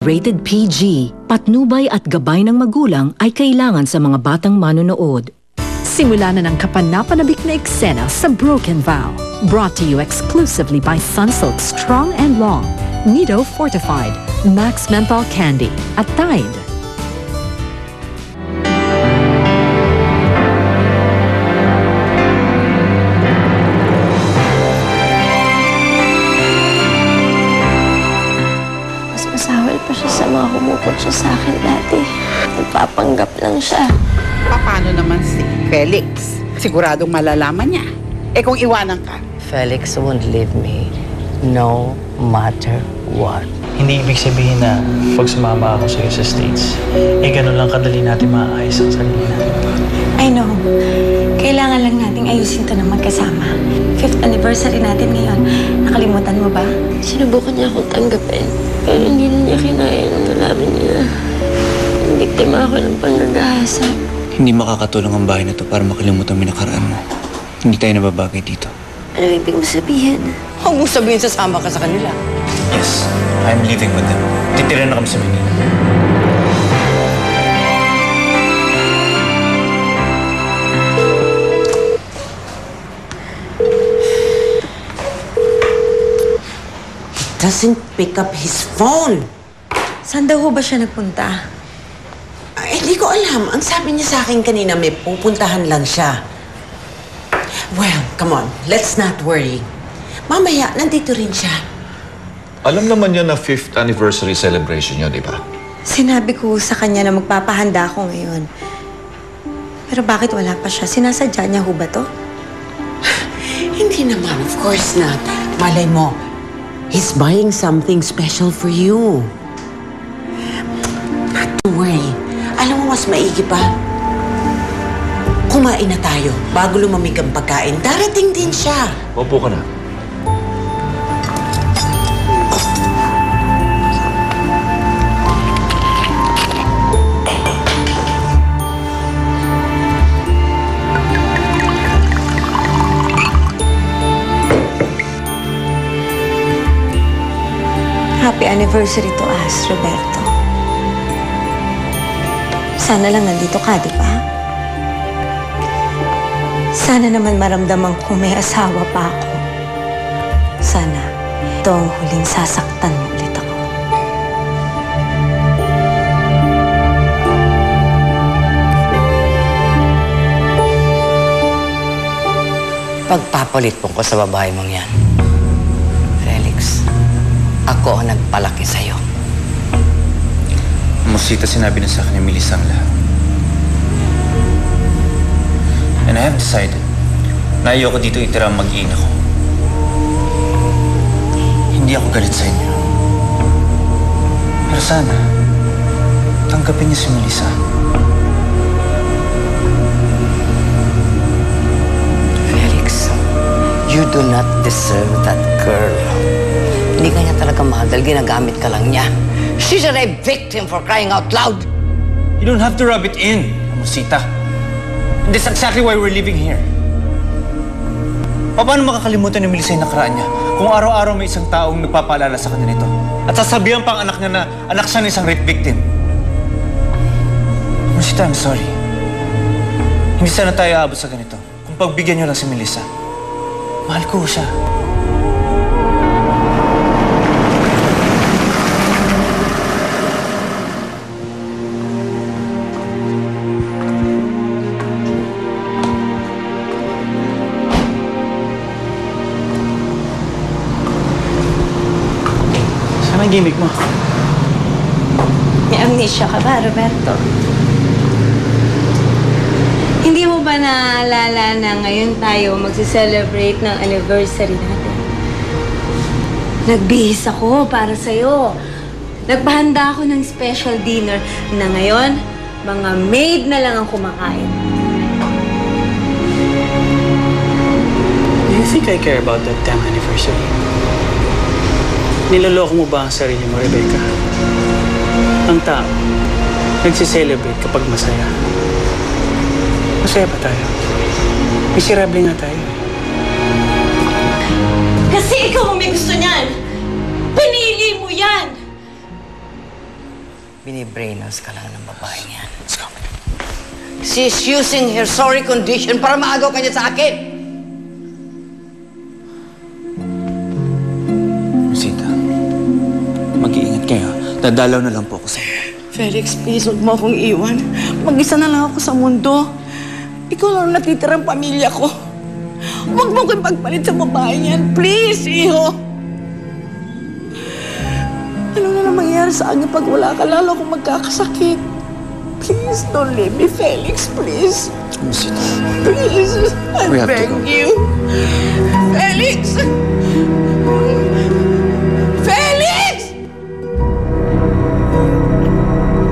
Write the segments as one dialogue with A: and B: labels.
A: Rated PG. Patnubay at gabay ng magulang ay kailangan sa mga batang manonood.
B: Simula na ng kapanapanabik na eksena sa Broken Vow. Brought to you exclusively by Sunsilk Strong and Long, Nido Fortified, Max Menthol Candy, at Tide.
C: Masawal pa siya sa mga humupot siya sa akin dati. Nagpapanggap lang siya.
D: Paano naman si Felix? Siguradong malalaman niya. Eh kung iwanan ka?
E: Felix won't leave me, no matter what.
F: Hindi ibig sabihin na pag sumama ako sa'yo sa States, eh ganun lang kadali natin maayos ang sarili natin.
C: I know. Kailangan lang nating ayusin to na magkasama. 5th anniversary natin ngayon. Nakalimutan mo ba? Sinubukan niya akong tanggapin. Pero hindi na niya kinaya nung nalaman niya. Biktima ako ng panggagahasa.
G: Hindi makakatulong ang bahay na to para makalimutan ang nakaraan mo. Hindi tayo nababagay dito.
C: Ano ibig mo sabihin?
E: Huwag mo sabihin sasama ka sa kanila.
G: Yes, I'm living with them. Titira na kami sa Manila.
H: Doesn't pick up his phone.
C: Saan daw ho ba siya nagpunta?
H: Hindi ko alam. Ang sabi niya sa akin kanina, may pupuntahan lang siya. Well, come on. Let's not worry. Mamaya, nandito rin siya.
I: Alam naman niya na 5th anniversary celebration niyo, di ba?
C: Sinabi ko sa kanya na magpapahanda ako ngayon. Pero bakit wala pa siya? Sinasadya niya ho ba to?
H: Hindi naman, of course not. Malay mo, he's buying something special for you. Not to worry. Alam mo, mas maigi pa. Kumain na tayo bago lumamig ang pagkain. Darating din siya.
I: Opo ka na.
C: Happy anniversary to us, Roberto. Sana lang nandito ka, di ba? Sana naman maramdaman ko may asawa pa ako. Sana ito ang huling sasaktan mo ulit ako.
E: Pagpapalit po ko sa babae mong yan. Felix, ako ang nagpalaki sa'yo.
G: Musita, sinabi na sa akin ni Melissa ang lahat. And I have decided na ayoko dito itira ang mag-iina ko. Hindi ako galit sa inyo. Pero sana, tanggapin niyo si Melissa.
E: Felix, you do not deserve that girl. Hindi ka niya talaga mahal dahil ginagamit ka lang niya. She's a rape victim for crying out loud.
G: You don't have to rub it in, Musita. And that's exactly why we're living here. Paano makakalimutan ni Melissa yung nakaraan niya kung araw-araw may isang taong nagpapaalala sa kanya nito? At sasabihan pang anak niya na anak siya ng isang rape victim. Musita, I'm sorry. Hindi sana tayo aabot sa ganito kung pagbigyan niyo lang si Melissa. Mahal ko siya. Saan ang gimmick mo?
C: May amnesia ka ba, Roberto? Hindi mo ba naalala na ngayon tayo magsi-celebrate ng anniversary natin? Nagbihis ako para sa'yo. Nagpahanda ako ng special dinner na ngayon, mga maid na lang ang kumakain.
F: Do you think I care about that 10th anniversary? Niloloko mo ba ang sarili mo, Rebecca? Ang tao, nagsiselebrate kapag masaya. Masaya ba tayo? Miserable nga tayo.
C: Kasi ikaw ang may gusto niyan! Pinili mo yan!
E: Binibrainwash ka lang ng babae niyan. Let's go. She's using her sorry condition para maagaw ka niya sa akin.
F: Rosita, mag-iingat kayo. Dadalaw na lang po ako sa inyo.
H: Felix, please, huwag mo akong iwan. Mag-isa na lang ako sa mundo. Ikaw lang ang natitirang pamilya ko. Huwag mo akong pagpalit sa babae niyan. Please, iho. Ano na mangyayari sa akin pag wala ka? Lalo akong magkakasakit. Please, don't leave me, Felix, please.
F: Rosita,
H: Please, I
F: We have to
H: beg
F: go.
H: you. Felix! Felix!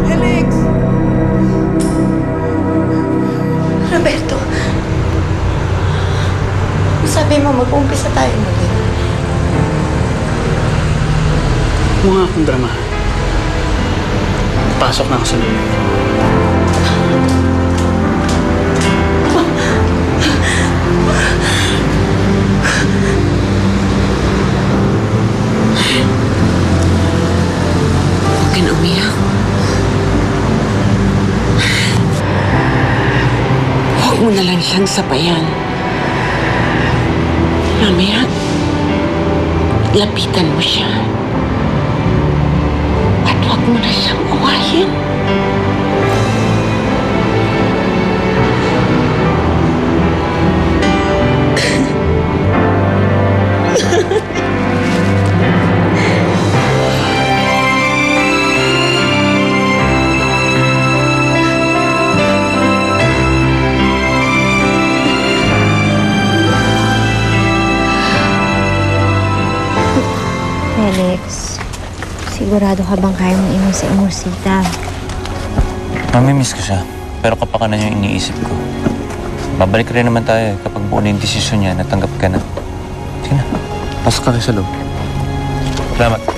H: Felix!
C: Roberto, sabi mo mag-umpisa tayo muli.
F: mga akong drama. Pasok na ako sa loob.
H: Huwag ka na umiyak. Huwag mo na lang siyang sabayan. Mamaya, lapitan mo siya. At huwag mo na siyang uwahin.
J: Felix, sigurado ka bang kaya mong iwan si Amorcita?
G: Mamimiss ko siya, pero kapakanan niya yung iniisip ko. Babalik rin naman tayo kapag buo na yung desisyon niya, natanggap ka na. Sige na, pasok ka kayo sa loob. Salamat.